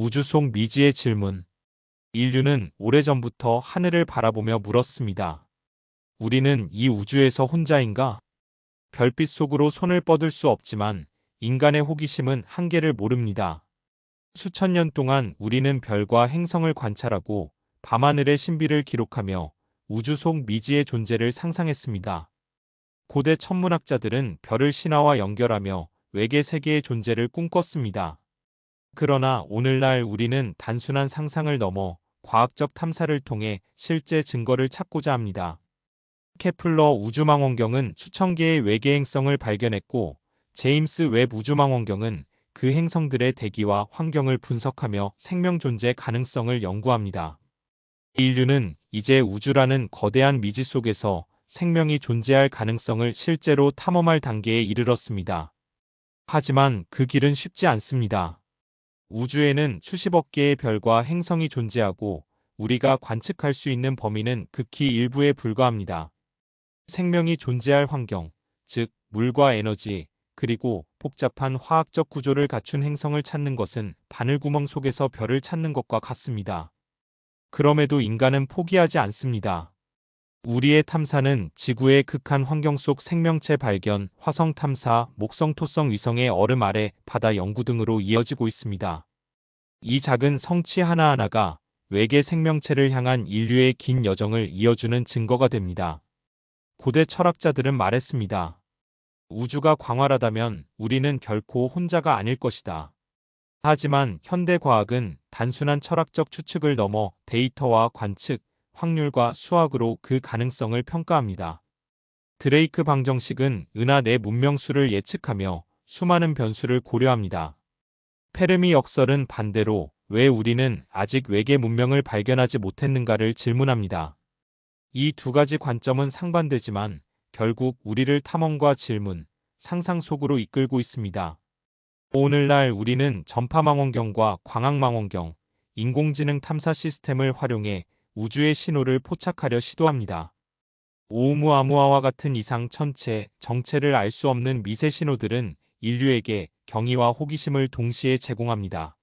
우주 속 미지의 질문. 인류는 오래전부터 하늘을 바라보며 물었습니다. 우리는 이 우주에서 혼자인가? 별빛 속으로 손을 뻗을 수 없지만 인간의 호기심은 한계를 모릅니다. 수천 년 동안 우리는 별과 행성을 관찰하고 밤하늘의 신비를 기록하며 우주 속 미지의 존재를 상상했습니다. 고대 천문학자들은 별을 신화와 연결하며 외계 세계의 존재를 꿈꿨습니다. 그러나 오늘날 우리는 단순한 상상을 넘어 과학적 탐사를 통해 실제 증거를 찾고자 합니다. 케플러 우주망원경은 수천 개의 외계 행성을 발견했고, 제임스 웹 우주망원경은 그 행성들의 대기와 환경을 분석하며 생명 존재 가능성을 연구합니다. 인류는 이제 우주라는 거대한 미지 속에서 생명이 존재할 가능성을 실제로 탐험할 단계에 이르렀습니다. 하지만 그 길은 쉽지 않습니다. 우주에는 수십억 개의 별과 행성이 존재하고 우리가 관측할 수 있는 범위는 극히 일부에 불과합니다. 생명이 존재할 환경, 즉 물과 에너지, 그리고 복잡한 화학적 구조를 갖춘 행성을 찾는 것은 바늘구멍 속에서 별을 찾는 것과 같습니다. 그럼에도 인간은 포기하지 않습니다. 우리의 탐사는 지구의 극한 환경 속 생명체 발견, 화성 탐사, 목성 토성 위성의 얼음 아래 바다 연구 등으로 이어지고 있습니다. 이 작은 성취 하나하나가 외계 생명체를 향한 인류의 긴 여정을 이어주는 증거가 됩니다. 고대 철학자들은 말했습니다. 우주가 광활하다면 우리는 결코 혼자가 아닐 것이다. 하지만 현대 과학은 단순한 철학적 추측을 넘어 데이터와 관측, 확률과 수학으로 그 가능성을 평가합니다. 드레이크 방정식은 은하 내 문명수를 예측하며 수많은 변수를 고려합니다. 페르미 역설은 반대로 왜 우리는 아직 외계 문명을 발견하지 못했는가를 질문합니다. 이 두 가지 관점은 상반되지만 결국 우리를 탐험과 질문, 상상 속으로 이끌고 있습니다. 오늘날 우리는 전파망원경과 광학망원경, 인공지능 탐사 시스템을 활용해 우주의 신호를 포착하려 시도합니다. 오umuamua 같은 이상 천체, 정체를 알 수 없는 미세 신호들은 인류에게 경이와 호기심을 동시에 제공합니다.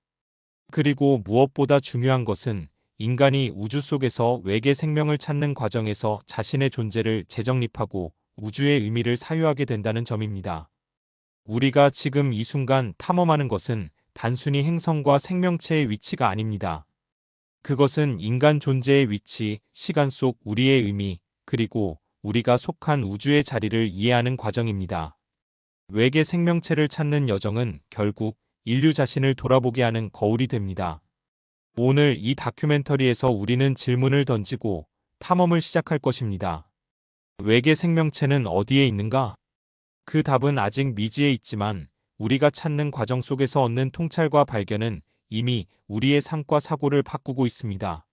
그리고 무엇보다 중요한 것은 인간이 우주 속에서 외계 생명을 찾는 과정에서 자신의 존재를 재정립하고 우주의 의미를 사유하게 된다는 점입니다. 우리가 지금 이 순간 탐험하는 것은 단순히 행성과 생명체의 위치가 아닙니다. 그것은 인간 존재의 위치, 시간 속 우리의 의미, 그리고 우리가 속한 우주의 자리를 이해하는 과정입니다. 외계 생명체를 찾는 여정은 결국 인류 자신을 돌아보게 하는 거울이 됩니다. 오늘 이 다큐멘터리에서 우리는 질문을 던지고 탐험을 시작할 것입니다. 외계 생명체는 어디에 있는가? 그 답은 아직 미지에 있지만 우리가 찾는 과정 속에서 얻는 통찰과 발견은 이미 우리의 삶과 사고를 바꾸고 있습니다.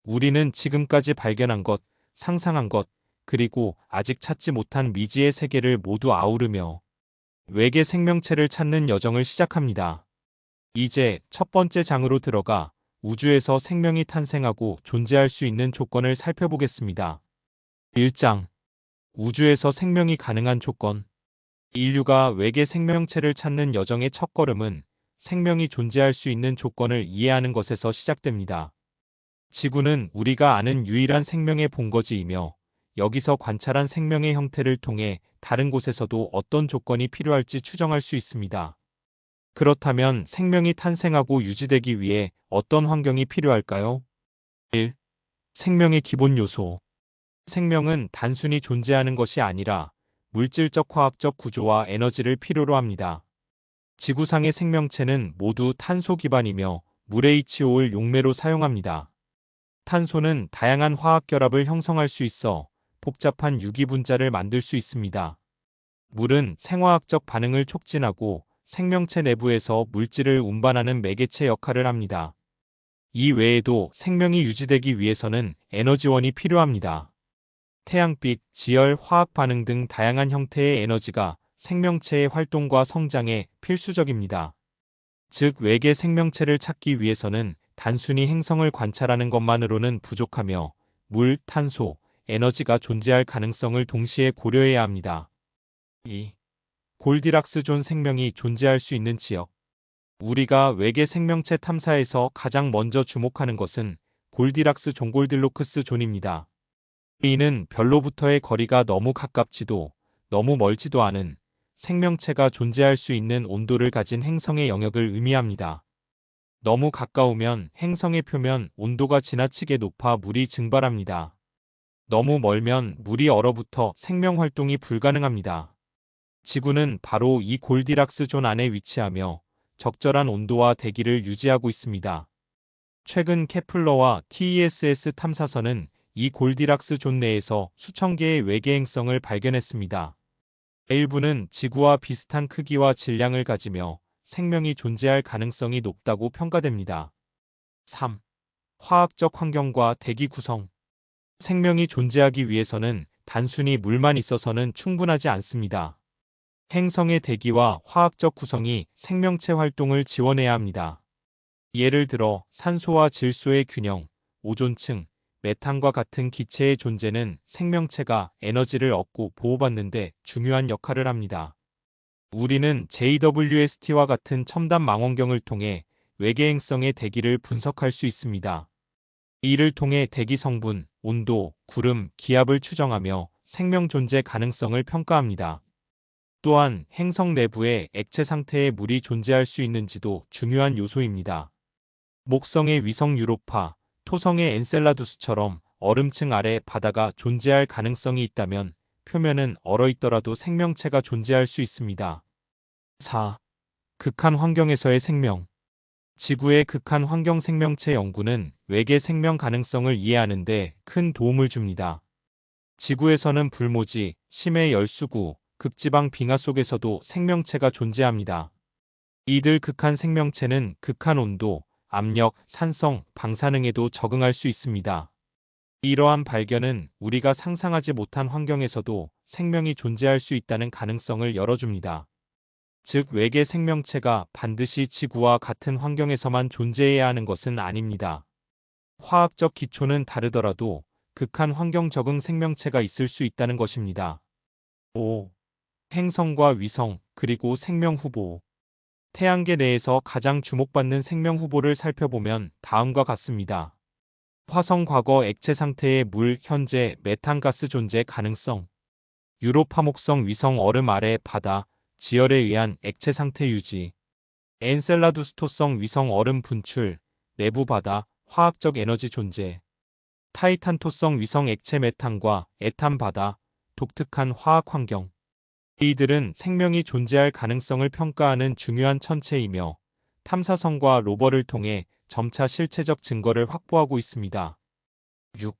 우리는 지금까지 발견한 것, 상상한 것, 그리고 아직 찾지 못한 미지의 세계를 모두 아우르며 외계 생명체를 찾는 여정을 시작합니다. 이제 첫 번째 장으로 들어가 우주에서 생명이 탄생하고 존재할 수 있는 조건을 살펴보겠습니다. 1장. 우주에서 생명이 가능한 조건. 인류가 외계 생명체를 찾는 여정의 첫걸음은 생명이 존재할 수 있는 조건을 이해하는 것에서 시작됩니다. 지구는 우리가 아는 유일한 생명의 본거지이며 여기서 관찰한 생명의 형태를 통해 다른 곳에서도 어떤 조건이 필요할지 추정할 수 있습니다. 그렇다면 생명이 탄생하고 유지되기 위해 어떤 환경이 필요할까요? 1. 생명의 기본 요소. 생명은 단순히 존재하는 것이 아니라 물질적 화학적 구조와 에너지를 필요로 합니다. 지구상의 생명체는 모두 탄소 기반이며 물의 H2O를 용매로 사용합니다. 탄소는 다양한 화학 결합을 형성할 수 있어 복잡한 유기분자를 만들 수 있습니다. 물은 생화학적 반응을 촉진하고 생명체 내부에서 물질을 운반하는 매개체 역할을 합니다. 이 외에도 생명이 유지되기 위해서는 에너지원이 필요합니다. 태양빛, 지열, 화학 반응 등 다양한 형태의 에너지가 생명체의 활동과 성장에 필수적입니다. 즉, 외계 생명체를 찾기 위해서는 단순히 행성을 관찰하는 것만으로는 부족하며 물, 탄소, 에너지가 존재할 가능성을 동시에 고려해야 합니다. 2. 골디락스 존 생명이 존재할 수 있는 지역. 우리가 외계 생명체 탐사에서 가장 먼저 주목하는 것은 골디락스 존 골딜로크스 존입니다. 이는 별로부터의 거리가 너무 가깝지도 너무 멀지도 않은 생명체가 존재할 수 있는 온도를 가진 행성의 영역을 의미합니다. 너무 가까우면 행성의 표면 온도가 지나치게 높아 물이 증발합니다. 너무 멀면 물이 얼어붙어 생명 활동이 불가능합니다. 지구는 바로 이 골디락스 존 안에 위치하며 적절한 온도와 대기를 유지하고 있습니다. 최근 케플러와 TESS 탐사선은 이 골디락스 존 내에서 수천 개의 외계 행성을 발견했습니다. 일부는 지구와 비슷한 크기와 질량을 가지며 생명이 존재할 가능성이 높다고 평가됩니다. 3. 화학적 환경과 대기 구성. 생명이 존재하기 위해서는 단순히 물만 있어서는 충분하지 않습니다. 행성의 대기와 화학적 구성이 생명체 활동을 지원해야 합니다. 예를 들어 산소와 질소의 균형, 오존층, 메탄과 같은 기체의 존재는 생명체가 에너지를 얻고 보호받는 데 중요한 역할을 합니다. 우리는 JWST와 같은 첨단 망원경을 통해 외계 행성의 대기를 분석할 수 있습니다. 이를 통해 대기 성분, 온도, 구름, 기압을 추정하며 생명 존재 가능성을 평가합니다. 또한 행성 내부에 액체 상태의 물이 존재할 수 있는지도 중요한 요소입니다. 목성의 위성 유로파, 토성의 엔셀라두스처럼 얼음층 아래 바다가 존재할 가능성이 있다면 표면은 얼어있더라도 생명체가 존재할 수 있습니다. 4. 극한 환경에서의 생명. 지구의 극한 환경 생명체 연구는 외계 생명 가능성을 이해하는 데 큰 도움을 줍니다. 지구에서는 불모지, 심해 열수구, 극지방 빙하 속에서도 생명체가 존재합니다. 이들 극한 생명체는 극한 온도, 압력, 산성, 방사능에도 적응할 수 있습니다. 이러한 발견은 우리가 상상하지 못한 환경에서도 생명이 존재할 수 있다는 가능성을 열어줍니다. 즉 외계 생명체가 반드시 지구와 같은 환경에서만 존재해야 하는 것은 아닙니다. 화학적 기초는 다르더라도 극한 환경 적응 생명체가 있을 수 있다는 것입니다. 5. 행성과 위성, 그리고 생명 후보. 태양계 내에서 가장 주목받는 생명 후보를 살펴보면 다음과 같습니다. 화성 과거 액체 상태의 물, 현재 메탄가스 존재 가능성. 유로파 목성 위성 얼음 아래 바다, 지열에 의한 액체 상태 유지. 엔셀라두스 토성 위성 얼음 분출, 내부 바다, 화학적 에너지 존재. 타이탄 토성 위성 액체 메탄과 에탄 바다, 독특한 화학 환경. 이들은 생명이 존재할 가능성을 평가하는 중요한 천체이며 탐사선과 로버를 통해 점차 실체적 증거를 확보하고 있습니다. 6.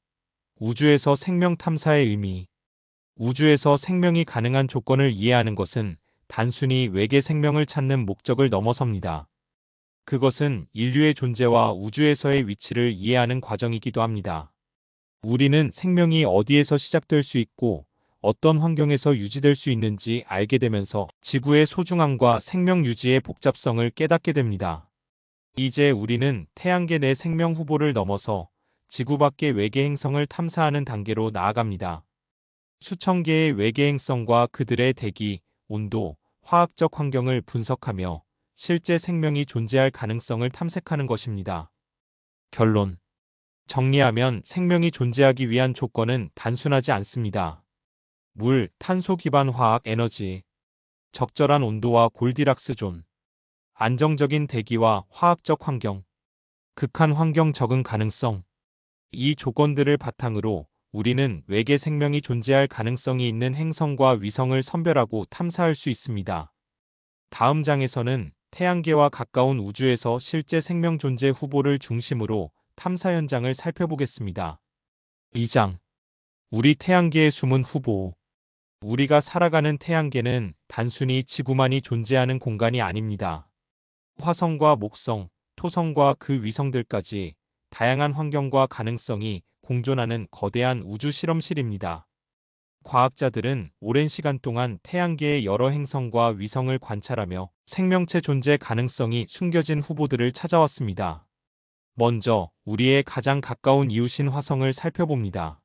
우주에서 생명 탐사의 의미. 우주에서 생명이 가능한 조건을 이해하는 것은 단순히 외계 생명을 찾는 목적을 넘어섭니다. 그것은 인류의 존재와 우주에서의 위치를 이해하는 과정이기도 합니다. 우리는 생명이 어디에서 시작될 수 있고 어떤 환경에서 유지될 수 있는지 알게 되면서 지구의 소중함과 생명 유지의 복잡성을 깨닫게 됩니다. 이제 우리는 태양계 내 생명 후보를 넘어서 지구 밖의 외계 행성을 탐사하는 단계로 나아갑니다. 수천 개의 외계 행성과 그들의 대기, 온도, 화학적 환경을 분석하며 실제 생명이 존재할 가능성을 탐색하는 것입니다. 결론. 정리하면 생명이 존재하기 위한 조건은 단순하지 않습니다. 물, 탄소 기반 화학 에너지, 적절한 온도와 골디락스 존, 안정적인 대기와 화학적 환경, 극한 환경 적응 가능성. 이 조건들을 바탕으로 우리는 외계 생명이 존재할 가능성이 있는 행성과 위성을 선별하고 탐사할 수 있습니다. 다음 장에서는 태양계와 가까운 우주에서 실제 생명 존재 후보를 중심으로 탐사 현장을 살펴보겠습니다. 2장. 우리 태양계의 숨은 후보. 우리가 살아가는 태양계는 단순히 지구만이 존재하는 공간이 아닙니다. 화성과 목성, 토성과 그 위성들까지 다양한 환경과 가능성이 공존하는 거대한 우주 실험실입니다. 과학자들은 오랜 시간 동안 태양계의 여러 행성과 위성을 관찰하며 생명체 존재 가능성이 숨겨진 후보들을 찾아왔습니다. 먼저 우리의 가장 가까운 이웃인 화성을 살펴봅니다.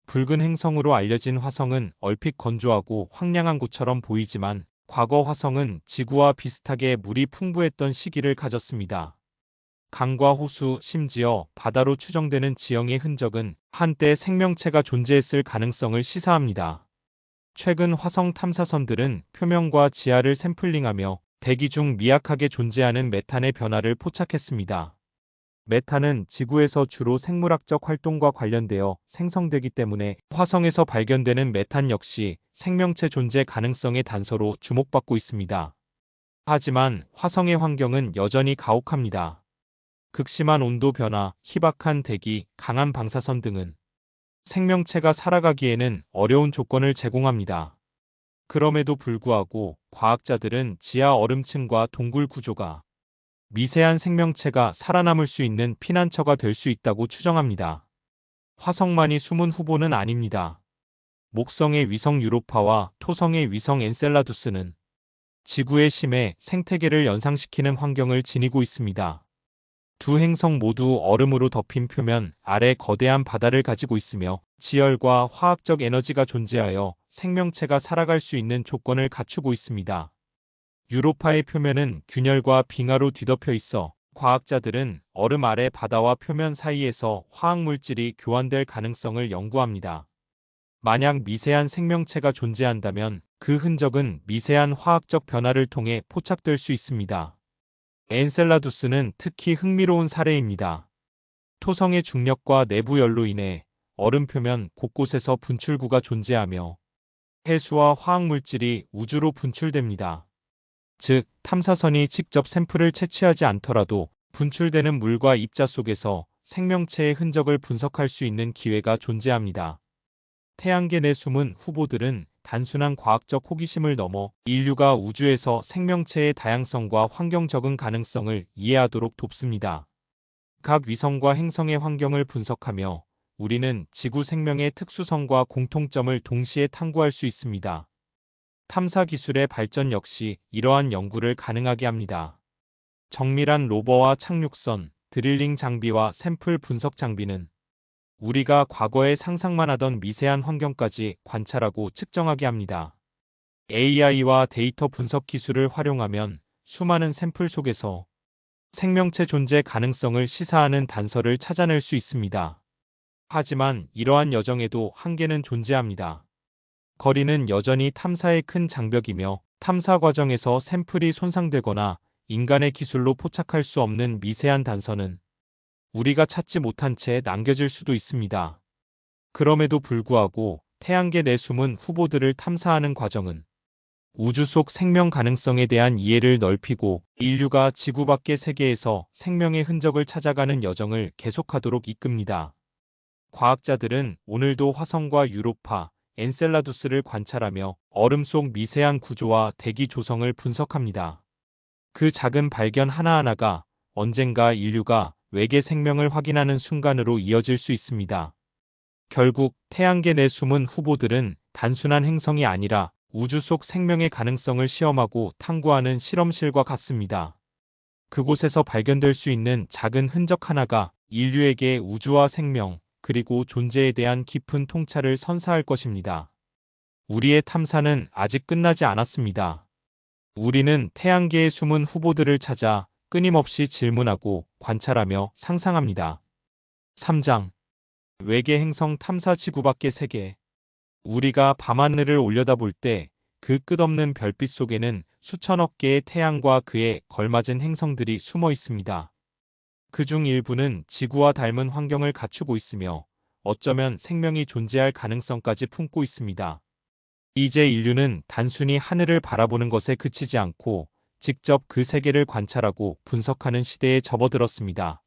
붉은 행성으로 알려진 화성은 얼핏 건조하고 황량한 곳처럼 보이지만 과거 화성은 지구와 비슷하게 물이 풍부했던 시기를 가졌습니다. 강과 호수, 심지어 바다로 추정되는 지형의 흔적은 한때 생명체가 존재했을 가능성을 시사합니다. 최근 화성 탐사선들은 표면과 지하를 샘플링하며 대기 중 미약하게 존재하는 메탄의 변화를 포착했습니다. 메탄은 지구에서 주로 생물학적 활동과 관련되어 생성되기 때문에 화성에서 발견되는 메탄 역시 생명체 존재 가능성의 단서로 주목받고 있습니다. 하지만 화성의 환경은 여전히 가혹합니다. 극심한 온도 변화, 희박한 대기, 강한 방사선 등은 생명체가 살아가기에는 어려운 조건을 제공합니다. 그럼에도 불구하고 과학자들은 지하 얼음층과 동굴 구조가 미세한 생명체가 살아남을 수 있는 피난처가 될 수 있다고 추정합니다. 화성만이 숨은 후보는 아닙니다. 목성의 위성 유로파와 토성의 위성 엔셀라두스는 지구의 심해 생태계를 연상시키는 환경을 지니고 있습니다. 두 행성 모두 얼음으로 덮인 표면 아래 거대한 바다를 가지고 있으며 지열과 화학적 에너지가 존재하여 생명체가 살아갈 수 있는 조건을 갖추고 있습니다. 유로파의 표면은 균열과 빙하로 뒤덮여 있어 과학자들은 얼음 아래 바다와 표면 사이에서 화학물질이 교환될 가능성을 연구합니다. 만약 미세한 생명체가 존재한다면 그 흔적은 미세한 화학적 변화를 통해 포착될 수 있습니다. 엔셀라두스는 특히 흥미로운 사례입니다. 토성의 중력과 내부 열로 인해 얼음 표면 곳곳에서 분출구가 존재하며 해수와 화학물질이 우주로 분출됩니다. 즉, 탐사선이 직접 샘플을 채취하지 않더라도 분출되는 물과 입자 속에서 생명체의 흔적을 분석할 수 있는 기회가 존재합니다. 태양계 내 숨은 후보들은 단순한 과학적 호기심을 넘어 인류가 우주에서 생명체의 다양성과 환경 적응 가능성을 이해하도록 돕습니다. 각 위성과 행성의 환경을 분석하며 우리는 지구 생명의 특수성과 공통점을 동시에 탐구할 수 있습니다. 탐사 기술의 발전 역시 이러한 연구를 가능하게 합니다. 정밀한 로버와 착륙선, 드릴링 장비와 샘플 분석 장비는 우리가 과거에 상상만 하던 미세한 환경까지 관찰하고 측정하게 합니다. AI와 데이터 분석 기술을 활용하면 수많은 샘플 속에서 생명체 존재 가능성을 시사하는 단서를 찾아낼 수 있습니다. 하지만 이러한 여정에도 한계는 존재합니다. 거리는 여전히 탐사의 큰 장벽이며 탐사 과정에서 샘플이 손상되거나 인간의 기술로 포착할 수 없는 미세한 단서는 우리가 찾지 못한 채 남겨질 수도 있습니다. 그럼에도 불구하고 태양계 내 숨은 후보들을 탐사하는 과정은 우주 속 생명 가능성에 대한 이해를 넓히고 인류가 지구 밖의 세계에서 생명의 흔적을 찾아가는 여정을 계속하도록 이끕니다. 과학자들은 오늘도 화성과 유로파, 엔셀라두스를 관찰하며 얼음 속 미세한 구조와 대기 조성을 분석합니다. 그 작은 발견 하나하나가 언젠가 인류가 외계 생명을 확인하는 순간으로 이어질 수 있습니다. 결국 태양계 내 숨은 후보들은 단순한 행성이 아니라 우주 속 생명의 가능성을 시험하고 탐구하는 실험실과 같습니다. 그곳에서 발견될 수 있는 작은 흔적 하나가 인류에게 우주와 생명, 그리고 존재에 대한 깊은 통찰을 선사할 것입니다. 우리의 탐사는 아직 끝나지 않았습니다. 우리는 태양계의 숨은 후보들을 찾아 끊임없이 질문하고 관찰하며 상상합니다. 3장. 외계 행성 탐사 지구 밖의 세계. 우리가 밤하늘을 올려다볼 때 그 끝없는 별빛 속에는 수천억 개의 태양과 그에 걸맞은 행성들이 숨어 있습니다. 그중 일부는 지구와 닮은 환경을 갖추고 있으며 어쩌면 생명이 존재할 가능성까지 품고 있습니다. 이제 인류는 단순히 하늘을 바라보는 것에 그치지 않고 직접 그 세계를 관찰하고 분석하는 시대에 접어들었습니다.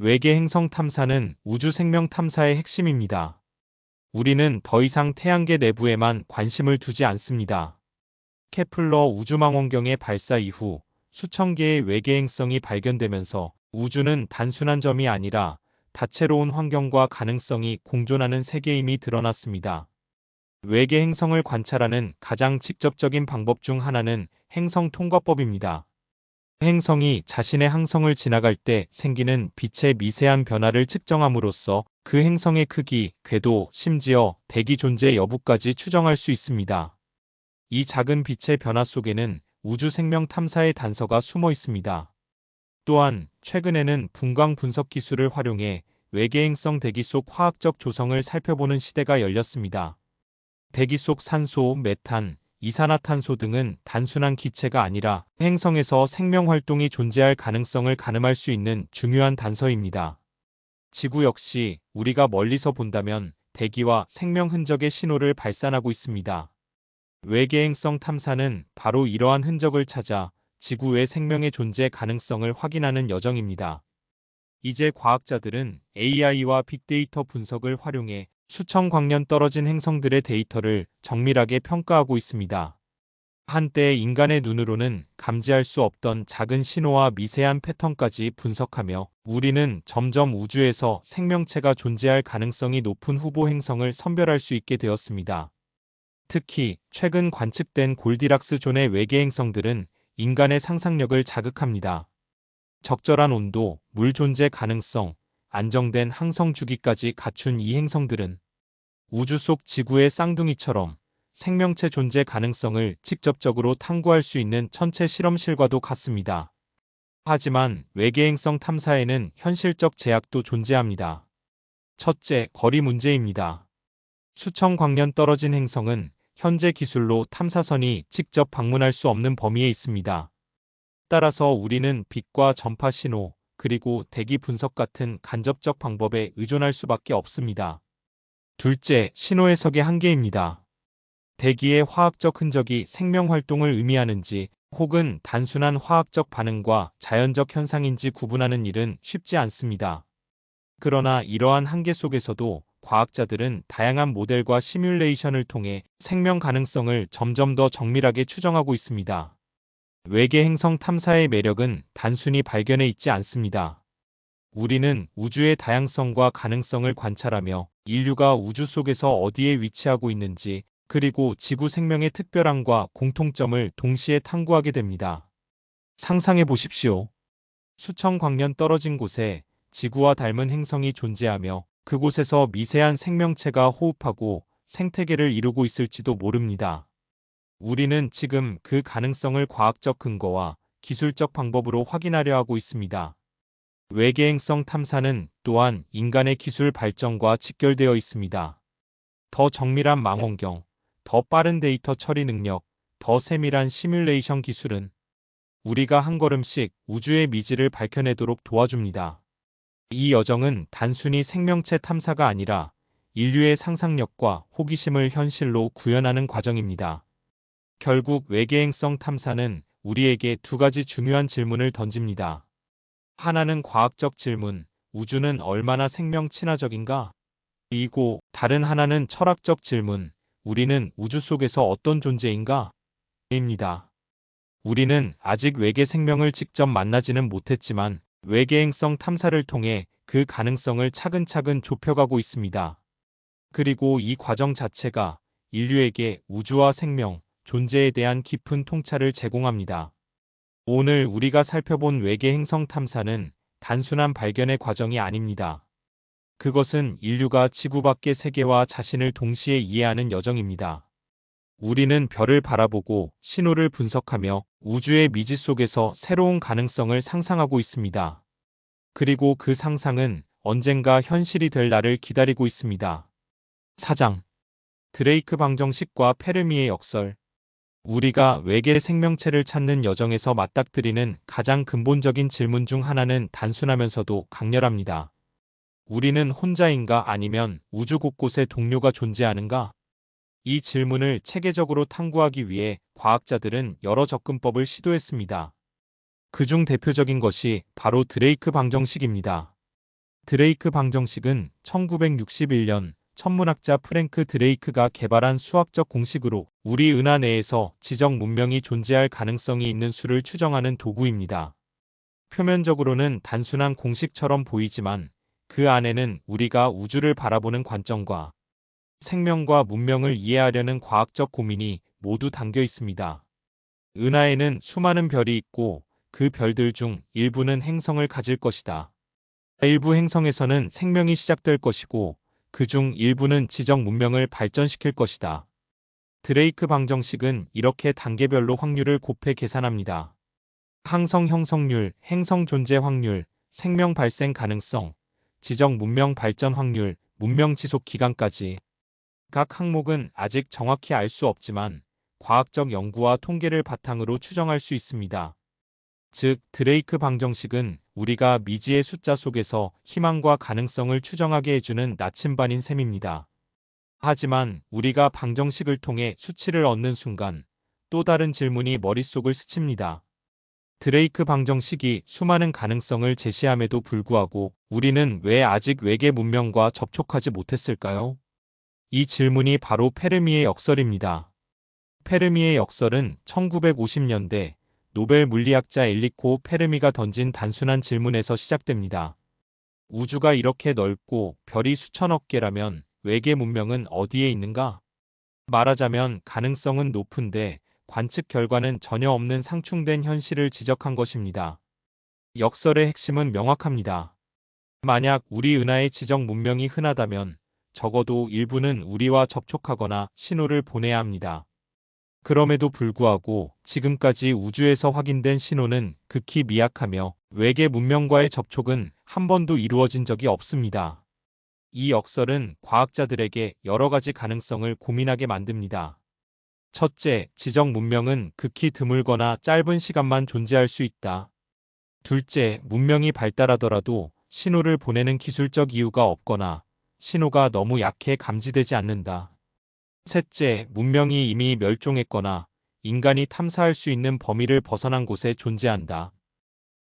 외계 행성 탐사는 우주 생명 탐사의 핵심입니다. 우리는 더 이상 태양계 내부에만 관심을 두지 않습니다. 케플러 우주망원경의 발사 이후 수천 개의 외계 행성이 발견되면서 우주는 단순한 점이 아니라 다채로운 환경과 가능성이 공존하는 세계임이 드러났습니다. 외계 행성을 관찰하는 가장 직접적인 방법 중 하나는 행성 통과법입니다. 행성이 자신의 항성을 지나갈 때 생기는 빛의 미세한 변화를 측정함으로써 그 행성의 크기, 궤도, 심지어 대기 존재 여부까지 추정할 수 있습니다. 이 작은 빛의 변화 속에는 우주 생명 탐사의 단서가 숨어 있습니다. 또한 최근에는 분광 분석 기술을 활용해 외계행성 대기 속 화학적 조성을 살펴보는 시대가 열렸습니다. 대기 속 산소, 메탄, 이산화탄소 등은 단순한 기체가 아니라 행성에서 생명 활동이 존재할 가능성을 가늠할 수 있는 중요한 단서입니다. 지구 역시 우리가 멀리서 본다면 대기와 생명 흔적의 신호를 발산하고 있습니다. 외계행성 탐사는 바로 이러한 흔적을 찾아 지구 외 생명의 존재 가능성을 확인하는 여정입니다. 이제 과학자들은 AI와 빅데이터 분석을 활용해 수천 광년 떨어진 행성들의 데이터를 정밀하게 평가하고 있습니다. 한때 인간의 눈으로는 감지할 수 없던 작은 신호와 미세한 패턴까지 분석하며 우리는 점점 우주에서 생명체가 존재할 가능성이 높은 후보 행성을 선별할 수 있게 되었습니다. 특히 최근 관측된 골디락스 존의 외계 행성들은 인간의 상상력을 자극합니다. 적절한 온도, 물 존재 가능성, 안정된 항성 주기까지 갖춘 이 행성들은 우주 속 지구의 쌍둥이처럼 생명체 존재 가능성을 직접적으로 탐구할 수 있는 천체 실험실과도 같습니다. 하지만 외계행성 탐사에는 현실적 제약도 존재합니다. 첫째, 거리 문제입니다. 수천 광년 떨어진 행성은 현재 기술로 탐사선이 직접 방문할 수 없는 범위에 있습니다. 따라서 우리는 빛과 전파 신호, 그리고 대기 분석 같은 간접적 방법에 의존할 수밖에 없습니다. 둘째, 신호 해석의 한계입니다. 대기의 화학적 흔적이 생명 활동을 의미하는지 혹은 단순한 화학적 반응과 자연적 현상인지 구분하는 일은 쉽지 않습니다. 그러나 이러한 한계 속에서도 과학자들은 다양한 모델과 시뮬레이션을 통해 생명 가능성을 점점 더 정밀하게 추정하고 있습니다. 외계 행성 탐사의 매력은 단순히 발견에 있지 않습니다. 우리는 우주의 다양성과 가능성을 관찰하며 인류가 우주 속에서 어디에 위치하고 있는지 그리고 지구 생명의 특별함과 공통점을 동시에 탐구하게 됩니다. 상상해 보십시오. 수천 광년 떨어진 곳에 지구와 닮은 행성이 존재하며 그곳에서 미세한 생명체가 호흡하고 생태계를 이루고 있을지도 모릅니다. 우리는 지금 그 가능성을 과학적 근거와 기술적 방법으로 확인하려 하고 있습니다. 외계행성 탐사는 또한 인간의 기술 발전과 직결되어 있습니다. 더 정밀한 망원경, 더 빠른 데이터 처리 능력, 더 세밀한 시뮬레이션 기술은 우리가 한 걸음씩 우주의 미지를 밝혀내도록 도와줍니다. 이 여정은 단순히 생명체 탐사가 아니라 인류의 상상력과 호기심을 현실로 구현하는 과정입니다. 결국 외계행성 탐사는 우리에게 두 가지 중요한 질문을 던집니다. 하나는 과학적 질문, 우주는 얼마나 생명 친화적인가? 그리고 다른 하나는 철학적 질문, 우리는 우주 속에서 어떤 존재인가? 입니다. 우리는 아직 외계 생명을 직접 만나지는 못했지만 외계행성 탐사를 통해 그 가능성을 차근차근 좁혀가고 있습니다. 그리고 이 과정 자체가 인류에게 우주와 생명, 존재에 대한 깊은 통찰을 제공합니다. 오늘 우리가 살펴본 외계 행성 탐사는 단순한 발견의 과정이 아닙니다. 그것은 인류가 지구 밖의 세계와 자신을 동시에 이해하는 여정입니다. 우리는 별을 바라보고 신호를 분석하며 우주의 미지 속에서 새로운 가능성을 상상하고 있습니다. 그리고 그 상상은 언젠가 현실이 될 날을 기다리고 있습니다. 4장. 드레이크 방정식과 페르미의 역설. 우리가 외계 생명체를 찾는 여정에서 맞닥뜨리는 가장 근본적인 질문 중 하나는 단순하면서도 강렬합니다. 우리는 혼자인가 아니면 우주 곳곳에 동료가 존재하는가? 이 질문을 체계적으로 탐구하기 위해 과학자들은 여러 접근법을 시도했습니다. 그중 대표적인 것이 바로 드레이크 방정식입니다. 드레이크 방정식은 1961년 천문학자 프랭크 드레이크가 개발한 수학적 공식으로 우리 은하 내에서 지적 문명이 존재할 가능성이 있는 수를 추정하는 도구입니다. 표면적으로는 단순한 공식처럼 보이지만 그 안에는 우리가 우주를 바라보는 관점과 생명과 문명을 이해하려는 과학적 고민이 모두 담겨 있습니다. 은하에는 수많은 별이 있고 그 별들 중 일부는 행성을 가질 것이다. 일부 행성에서는 생명이 시작될 것이고 그중 일부는 지적 문명을 발전시킬 것이다. 드레이크 방정식은 이렇게 단계별로 확률을 곱해 계산합니다. 항성 형성률, 행성 존재 확률, 생명 발생 가능성, 지적 문명 발전 확률, 문명 지속 기간까지. 각 항목은 아직 정확히 알 수 없지만 과학적 연구와 통계를 바탕으로 추정할 수 있습니다. 즉, 드레이크 방정식은 우리가 미지의 숫자 속에서 희망과 가능성을 추정하게 해주는 나침반인 셈입니다. 하지만 우리가 방정식을 통해 수치를 얻는 순간 또 다른 질문이 머릿속을 스칩니다. 드레이크 방정식이 수많은 가능성을 제시함에도 불구하고 우리는 왜 아직 외계 문명과 접촉하지 못했을까요? 이 질문이 바로 페르미의 역설입니다. 페르미의 역설은 1950년대 노벨 물리학자 엔리코 페르미가 던진 단순한 질문에서 시작됩니다. 우주가 이렇게 넓고 별이 수천억 개라면 외계 문명은 어디에 있는가? 말하자면 가능성은 높은데 관측 결과는 전혀 없는 상충된 현실을 지적한 것입니다. 역설의 핵심은 명확합니다. 만약 우리 은하의 지적 문명이 흔하다면 적어도 일부는 우리와 접촉하거나 신호를 보내야 합니다. 그럼에도 불구하고 지금까지 우주에서 확인된 신호는 극히 미약하며 외계 문명과의 접촉은 한 번도 이루어진 적이 없습니다. 이 역설은 과학자들에게 여러 가지 가능성을 고민하게 만듭니다. 첫째, 지적 문명은 극히 드물거나 짧은 시간만 존재할 수 있다. 둘째, 문명이 발달하더라도 신호를 보내는 기술적 이유가 없거나 신호가 너무 약해 감지되지 않는다. 셋째, 문명이 이미 멸종했거나 인간이 탐사할 수 있는 범위를 벗어난 곳에 존재한다.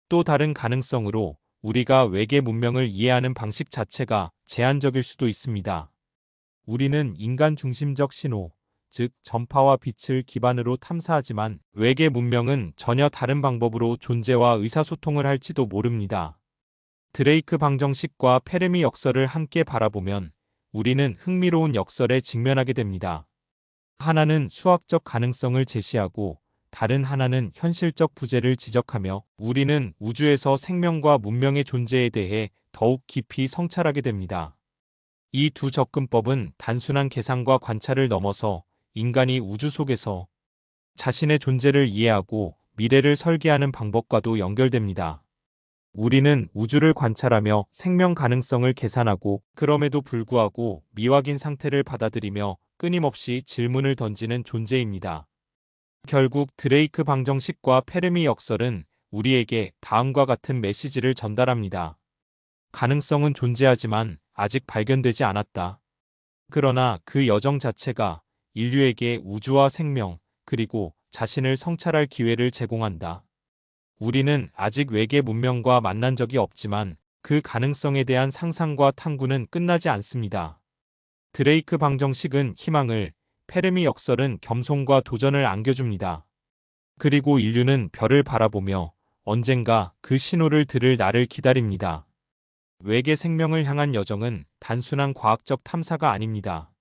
또 다른 가능성으로 우리가 외계 문명을 이해하는 방식 자체가 제한적일 수도 있습니다. 우리는 인간 중심적 신호, 즉 전파와 빛을 기반으로 탐사하지만 외계 문명은 전혀 다른 방법으로 존재와 의사소통을 할지도 모릅니다. 드레이크 방정식과 페르미 역설을 함께 바라보면 우리는 흥미로운 역설에 직면하게 됩니다. 하나는 수학적 가능성을 제시하고 다른 하나는 현실적 부재를 지적하며 우리는 우주에서 생명과 문명의 존재에 대해 더욱 깊이 성찰하게 됩니다. 이 두 접근법은 단순한 계산과 관찰을 넘어서 인간이 우주 속에서 자신의 존재를 이해하고 미래를 설계하는 방법과도 연결됩니다. 우리는 우주를 관찰하며 생명 가능성을 계산하고 그럼에도 불구하고 미확인 상태를 받아들이며 끊임없이 질문을 던지는 존재입니다. 결국 드레이크 방정식과 페르미 역설은 우리에게 다음과 같은 메시지를 전달합니다. 가능성은 존재하지만 아직 발견되지 않았다. 그러나 그 여정 자체가 인류에게 우주와 생명, 그리고 자신을 성찰할 기회를 제공한다. 우리는 아직 외계 문명과 만난 적이 없지만 그 가능성에 대한 상상과 탐구는 끝나지 않습니다. 드레이크 방정식은 희망을, 페르미 역설은 겸손과 도전을 안겨줍니다. 그리고 인류는 별을 바라보며 언젠가 그 신호를 들을 날을 기다립니다. 외계 생명을 향한 여정은 단순한 과학적 탐사가 아닙니다.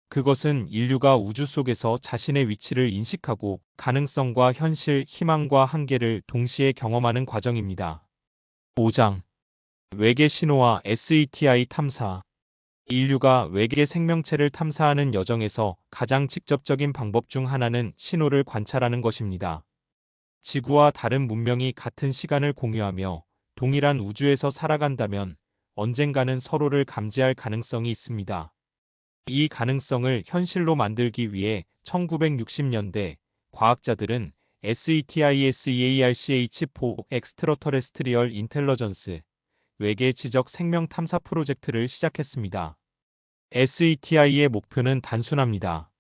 그것은 인류가 우주 속에서 자신의 위치를 인식하고 가능성과 현실, 희망과 한계를 동시에 경험하는 과정입니다. 5장. 외계 신호와 SETI 탐사. 인류가 외계 생명체를 탐사하는 여정에서 가장 직접적인 방법 중 하나는 신호를 관찰하는 것입니다. 지구와 다른 문명이 같은 시간을 공유하며 동일한 우주에서 살아간다면 언젠가는 서로를 감지할 가능성이 있습니다. 이 가능성을 현실로 만들기 위해 1960년대 과학자들은 SETISEARCH4 Extraterrestrial Intelligence 외계 지적 생명 탐사 프로젝트를 시작했습니다. SETI의 목표는 단순합니다.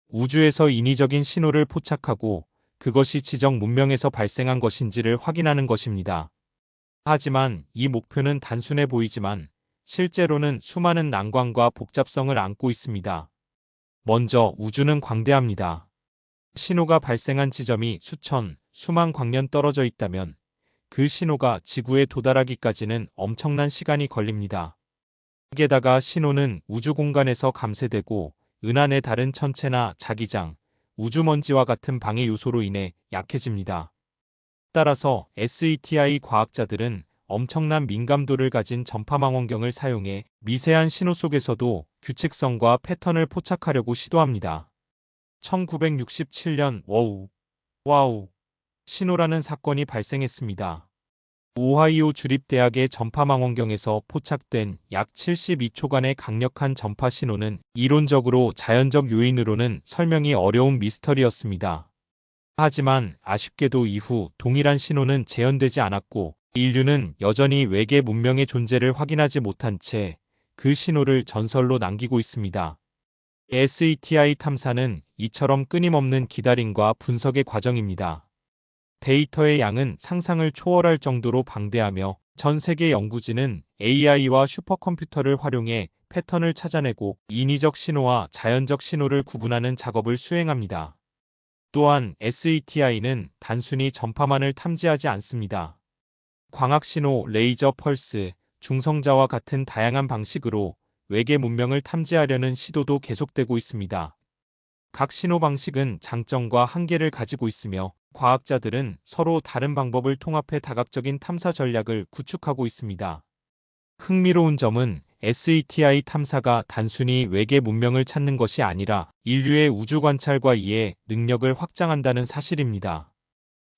우주에서 인위적인 신호를 포착하고 그것이 지적 문명에서 발생한 것인지를 확인하는 것입니다. 하지만 이 목표는 단순해 보이지만 실제로는 수많은 난관과 복잡성을 안고 있습니다. 먼저 우주는 광대합니다. 신호가 발생한 지점이 수천, 수만 광년 떨어져 있다면 그 신호가 지구에 도달하기까지는 엄청난 시간이 걸립니다. 게다가 신호는 우주 공간에서 감쇄되고 은하 내 다른 천체나 자기장, 우주먼지와 같은 방해 요소로 인해 약해집니다. 따라서 SETI 과학자들은 엄청난 민감도를 가진 전파망원경을 사용해 미세한 신호 속에서도 규칙성과 패턴을 포착하려고 시도합니다. 1967년 와우 신호라는 사건이 발생했습니다. 오하이오 주립대학의 전파망원경에서 포착된 약 72초간의 강력한 전파 신호는 이론적으로 자연적 요인으로는 설명이 어려운 미스터리였습니다. 하지만 아쉽게도 이후 동일한 신호는 재현되지 않았고 인류는 여전히 외계 문명의 존재를 확인하지 못한 채 그 신호를 전설로 남기고 있습니다. SETI 탐사는 이처럼 끊임없는 기다림과 분석의 과정입니다. 데이터의 양은 상상을 초월할 정도로 방대하며 전 세계 연구진은 AI와 슈퍼컴퓨터를 활용해 패턴을 찾아내고 인위적 신호와 자연적 신호를 구분하는 작업을 수행합니다. 또한 SETI는 단순히 전파만을 탐지하지 않습니다. 광학신호, 레이저 펄스, 중성자와 같은 다양한 방식으로 외계 문명을 탐지하려는 시도도 계속되고 있습니다. 각 신호 방식은 장점과 한계를 가지고 있으며 과학자들은 서로 다른 방법을 통합해 다각적인 탐사 전략을 구축하고 있습니다. 흥미로운 점은 SETI 탐사가 단순히 외계 문명을 찾는 것이 아니라 인류의 우주 관찰과 이해 능력을 확장한다는 사실입니다.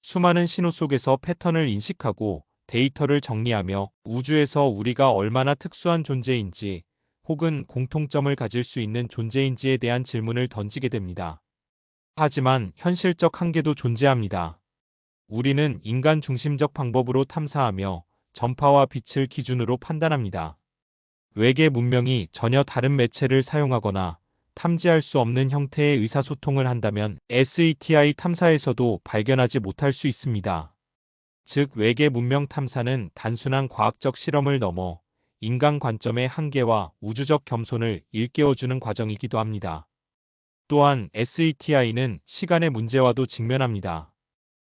수많은 신호 속에서 패턴을 인식하고 데이터를 정리하며 우주에서 우리가 얼마나 특수한 존재인지 혹은 공통점을 가질 수 있는 존재인지에 대한 질문을 던지게 됩니다. 하지만 현실적 한계도 존재합니다. 우리는 인간 중심적 방법으로 탐사하며 전파와 빛을 기준으로 판단합니다. 외계 문명이 전혀 다른 매체를 사용하거나 탐지할 수 없는 형태의 의사소통을 한다면 SETI 탐사에서도 발견하지 못할 수 있습니다. 즉, 외계 문명 탐사는 단순한 과학적 실험을 넘어 인간 관점의 한계와 우주적 겸손을 일깨워주는 과정이기도 합니다. 또한 SETI는 시간의 문제와도 직면합니다.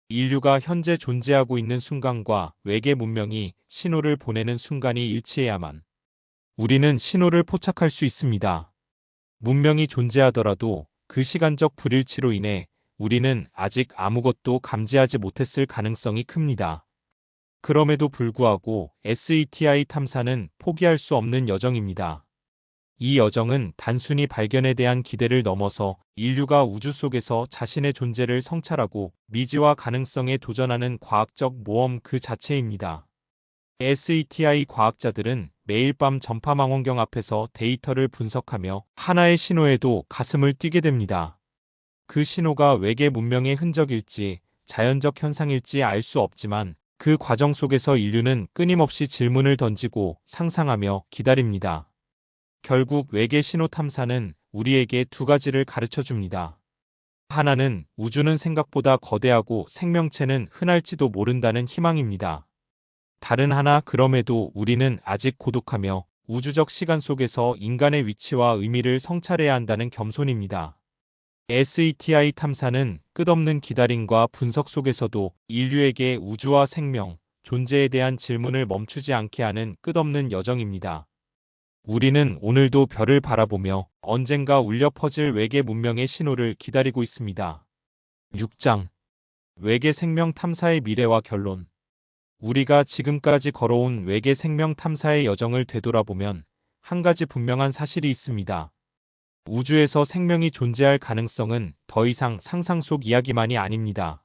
인류가 현재 존재하고 있는 순간과 외계 문명이 신호를 보내는 순간이 일치해야만 우리는 신호를 포착할 수 있습니다. 문명이 존재하더라도 그 시간적 불일치로 인해 우리는 아직 아무것도 감지하지 못했을 가능성이 큽니다. 그럼에도 불구하고 SETI 탐사는 포기할 수 없는 여정입니다. 이 여정은 단순히 발견에 대한 기대를 넘어서 인류가 우주 속에서 자신의 존재를 성찰하고 미지와 가능성에 도전하는 과학적 모험 그 자체입니다. SETI 과학자들은 매일 밤 전파망원경 앞에서 데이터를 분석하며 하나의 신호에도 가슴을 뛰게 됩니다. 그 신호가 외계 문명의 흔적일지 자연적 현상일지 알 수 없지만 그 과정 속에서 인류는 끊임없이 질문을 던지고 상상하며 기다립니다. 결국 외계 신호 탐사는 우리에게 두 가지를 가르쳐 줍니다. 하나는 우주는 생각보다 거대하고 생명체는 흔할지도 모른다는 희망입니다. 다른 하나, 그럼에도 우리는 아직 고독하며 우주적 시간 속에서 인간의 위치와 의미를 성찰해야 한다는 겸손입니다. SETI 탐사는 끝없는 기다림과 분석 속에서도 인류에게 우주와 생명, 존재에 대한 질문을 멈추지 않게 하는 끝없는 여정입니다. 우리는 오늘도 별을 바라보며 언젠가 울려 퍼질 외계 문명의 신호를 기다리고 있습니다. 6장. 외계 생명 탐사의 미래와 결론. 우리가 지금까지 걸어온 외계 생명 탐사의 여정을 되돌아보면 한 가지 분명한 사실이 있습니다. 우주에서 생명이 존재할 가능성은 더 이상 상상 속 이야기만이 아닙니다.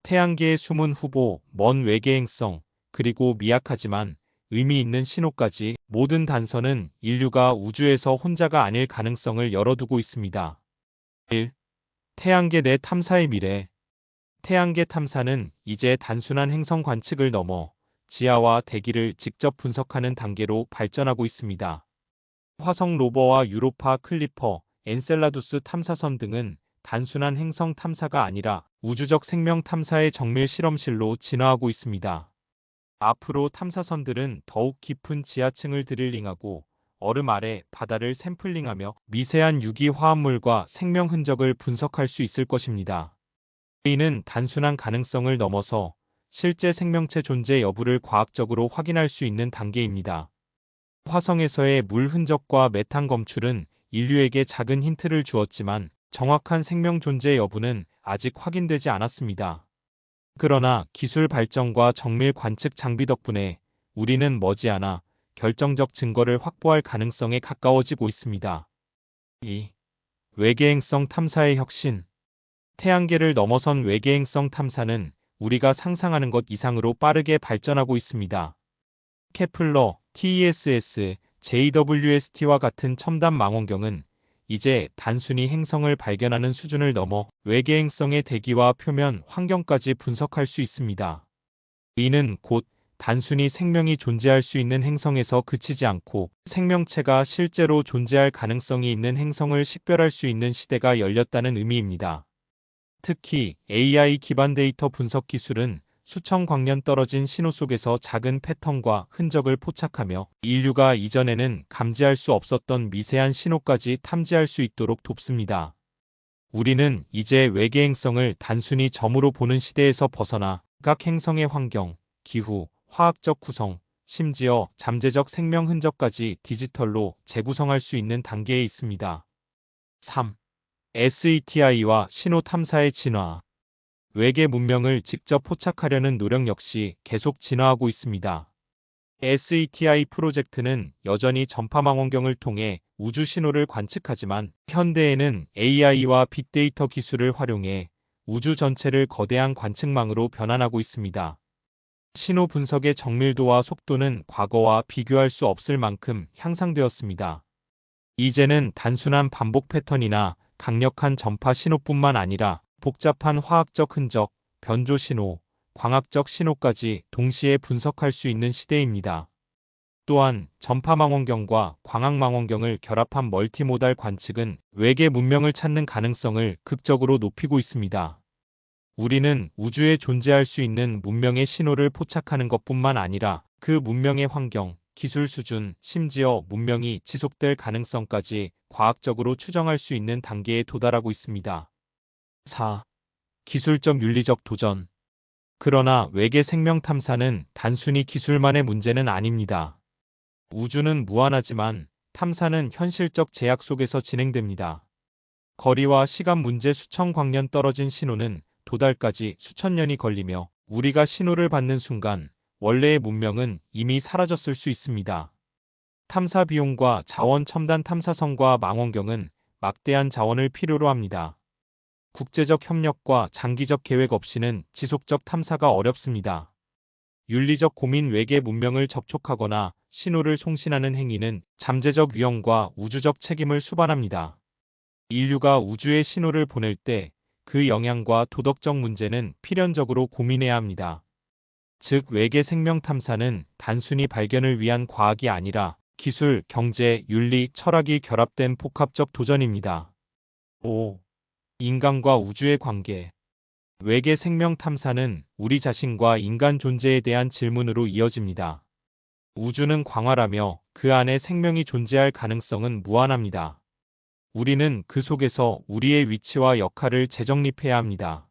태양계의 숨은 후보, 먼 외계 행성, 그리고 미약하지만 의미 있는 신호까지 모든 단서는 인류가 우주에서 혼자가 아닐 가능성을 열어두고 있습니다. 1. 태양계 내 탐사의 미래. 태양계 탐사는 이제 단순한 행성 관측을 넘어 지하와 대기를 직접 분석하는 단계로 발전하고 있습니다. 화성 로버와 유로파 클리퍼, 엔셀라두스 탐사선 등은 단순한 행성 탐사가 아니라 우주적 생명 탐사의 정밀 실험실로 진화하고 있습니다. 앞으로 탐사선들은 더욱 깊은 지하층을 드릴링하고 얼음 아래 바다를 샘플링하며 미세한 유기 화합물과 생명 흔적을 분석할 수 있을 것입니다. 이는 단순한 가능성을 넘어서 실제 생명체 존재 여부를 과학적으로 확인할 수 있는 단계입니다. 화성에서의 물 흔적과 메탄 검출은 인류에게 작은 힌트를 주었지만 정확한 생명 존재 여부는 아직 확인되지 않았습니다. 그러나 기술 발전과 정밀 관측 장비 덕분에 우리는 머지않아 결정적 증거를 확보할 가능성에 가까워지고 있습니다. 2. 외계행성 탐사의 혁신. 태양계를 넘어선 외계행성 탐사는 우리가 상상하는 것 이상으로 빠르게 발전하고 있습니다. 케플러, TESS, JWST와 같은 첨단 망원경은 이제 단순히 행성을 발견하는 수준을 넘어 외계행성의 대기와 표면 환경까지 분석할 수 있습니다. 이는 곧 단순히 생명이 존재할 수 있는 행성에서 그치지 않고 생명체가 실제로 존재할 가능성이 있는 행성을 식별할 수 있는 시대가 열렸다는 의미입니다. 특히 AI 기반 데이터 분석 기술은 수천 광년 떨어진 신호 속에서 작은 패턴과 흔적을 포착하며 인류가 이전에는 감지할 수 없었던 미세한 신호까지 탐지할 수 있도록 돕습니다. 우리는 이제 외계행성을 단순히 점으로 보는 시대에서 벗어나 각 행성의 환경, 기후, 화학적 구성, 심지어 잠재적 생명 흔적까지 디지털로 재구성할 수 있는 단계에 있습니다. 3. SETI와 신호 탐사의 진화. 외계 문명을 직접 포착하려는 노력 역시 계속 진화하고 있습니다. SETI 프로젝트는 여전히 전파망원경을 통해 우주 신호를 관측하지만 현대에는 AI와 빅데이터 기술을 활용해 우주 전체를 거대한 관측망으로 변환하고 있습니다. 신호 분석의 정밀도와 속도는 과거와 비교할 수 없을 만큼 향상되었습니다. 이제는 단순한 반복 패턴이나 강력한 전파 신호뿐만 아니라 복잡한 화학적 흔적, 변조 신호, 광학적 신호까지 동시에 분석할 수 있는 시대입니다. 또한 전파망원경과 광학망원경을 결합한 멀티모달 관측은 외계 문명을 찾는 가능성을 극적으로 높이고 있습니다. 우리는 우주에 존재할 수 있는 문명의 신호를 포착하는 것뿐만 아니라 그 문명의 환경, 기술 수준, 심지어 문명이 지속될 가능성까지 과학적으로 추정할 수 있는 단계에 도달하고 있습니다. 4. 기술적 윤리적 도전. 그러나 외계 생명 탐사는 단순히 기술만의 문제는 아닙니다. 우주는 무한하지만 탐사는 현실적 제약 속에서 진행됩니다. 거리와 시간 문제 수천 광년 떨어진 신호는 도달까지 수천 년이 걸리며 우리가 신호를 받는 순간 원래의 문명은 이미 사라졌을 수 있습니다. 탐사 비용과 자원 첨단 탐사선과 망원경은 막대한 자원을 필요로 합니다. 국제적 협력과 장기적 계획 없이는 지속적 탐사가 어렵습니다. 윤리적 고민. 외계 문명을 접촉하거나 신호를 송신하는 행위는 잠재적 위험과 우주적 책임을 수반합니다. 인류가 우주에 신호를 보낼 때 그 영향과 도덕적 문제는 필연적으로 고민해야 합니다. 즉 외계 생명 탐사는 단순히 발견을 위한 과학이 아니라 기술, 경제, 윤리, 철학이 결합된 복합적 도전입니다. 5. 인간과 우주의 관계. 외계 생명 탐사는 우리 자신과 인간 존재에 대한 질문으로 이어집니다. 우주는 광활하며 그 안에 생명이 존재할 가능성은 무한합니다. 우리는 그 속에서 우리의 위치와 역할을 재정립해야 합니다.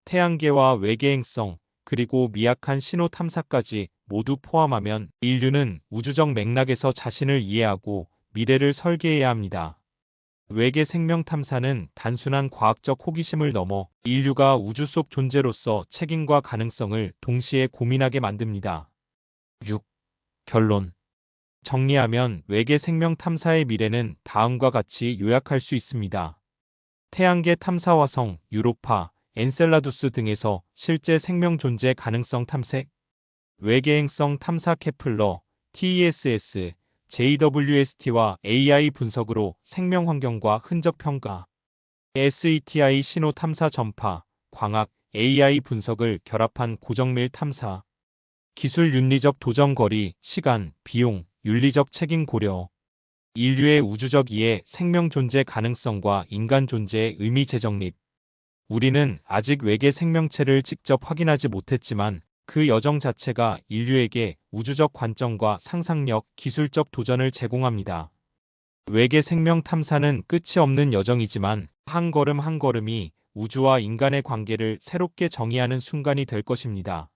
태양계와 외계행성, 그리고 미약한 신호 탐사까지 모두 포함하면 인류는 우주적 맥락에서 자신을 이해하고 미래를 설계해야 합니다. 외계 생명 탐사는 단순한 과학적 호기심을 넘어 인류가 우주 속 존재로서 책임과 가능성을 동시에 고민하게 만듭니다. 6. 결론. 정리하면 외계 생명 탐사의 미래는 다음과 같이 요약할 수 있습니다. 태양계 탐사 화성, 유로파, 엔셀라두스 등에서 실제 생명 존재 가능성 탐색, 외계행성 탐사 케플러, TESS, JWST와 AI 분석으로 생명 환경과 흔적 평가, SETI 신호 탐사 전파, 광학, AI 분석을 결합한 고정밀 탐사, 기술 윤리적 도전. 거리, 시간, 비용, 윤리적 책임 고려, 인류의 우주적 이해, 생명 존재 가능성과 인간 존재의 의미 재정립. 우리는 아직 외계 생명체를 직접 확인하지 못했지만 그 여정 자체가 인류에게 우주적 관점과 상상력, 기술적 도전을 제공합니다. 외계 생명 탐사는 끝이 없는 여정이지만 한 걸음 한 걸음이 우주와 인간의 관계를 새롭게 정의하는 순간이 될 것입니다.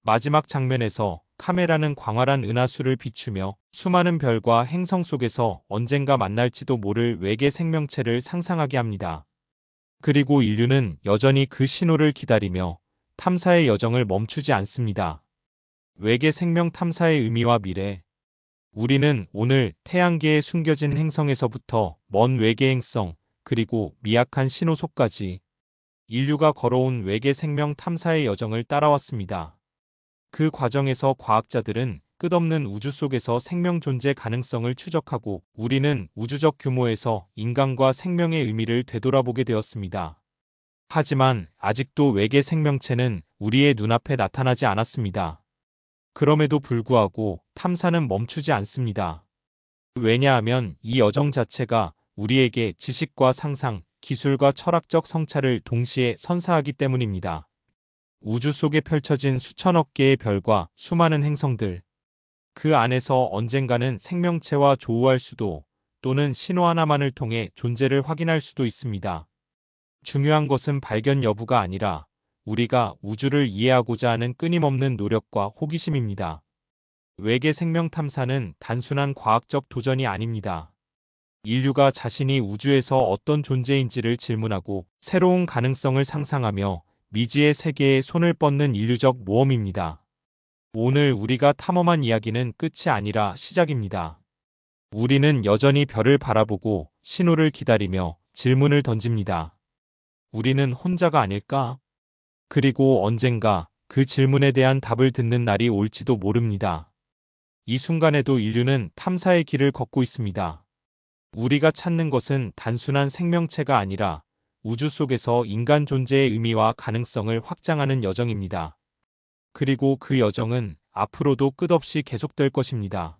마지막 장면에서 카메라는 광활한 은하수를 비추며 수많은 별과 행성 속에서 언젠가 만날지도 모를 외계 생명체를 상상하게 합니다. 그리고 인류는 여전히 그 신호를 기다리며 탐사의 여정을 멈추지 않습니다. 외계 생명 탐사의 의미와 미래. 우리는 오늘 태양계에 숨겨진 행성에서부터 먼 외계 행성, 그리고 미약한 신호소까지 인류가 걸어온 외계 생명 탐사의 여정을 따라왔습니다. 그 과정에서 과학자들은 끝없는 우주 속에서 생명 존재 가능성을 추적하고 우리는 우주적 규모에서 인간과 생명의 의미를 되돌아보게 되었습니다. 하지만 아직도 외계 생명체는 우리의 눈앞에 나타나지 않았습니다. 그럼에도 불구하고 탐사는 멈추지 않습니다. 왜냐하면 이 여정 자체가 우리에게 지식과 상상, 기술과 철학적 성찰을 동시에 선사하기 때문입니다. 우주 속에 펼쳐진 수천억 개의 별과 수많은 행성들, 그 안에서 언젠가는 생명체와 조우할 수도 또는 신호 하나만을 통해 존재를 확인할 수도 있습니다. 중요한 것은 발견 여부가 아니라 우리가 우주를 이해하고자 하는 끊임없는 노력과 호기심입니다. 외계 생명 탐사는 단순한 과학적 도전이 아닙니다. 인류가 자신이 우주에서 어떤 존재인지를 질문하고 새로운 가능성을 상상하며 미지의 세계에 손을 뻗는 인류적 모험입니다. 오늘 우리가 탐험한 이야기는 끝이 아니라 시작입니다. 우리는 여전히 별을 바라보고 신호를 기다리며 질문을 던집니다. 우리는 혼자가 아닐까? 그리고 언젠가 그 질문에 대한 답을 듣는 날이 올지도 모릅니다. 이 순간에도 인류는 탐사의 길을 걷고 있습니다. 우리가 찾는 것은 단순한 생명체가 아니라 우주 속에서 인간 존재의 의미와 가능성을 확장하는 여정입니다. 그리고 그 여정은 앞으로도 끝없이 계속될 것입니다.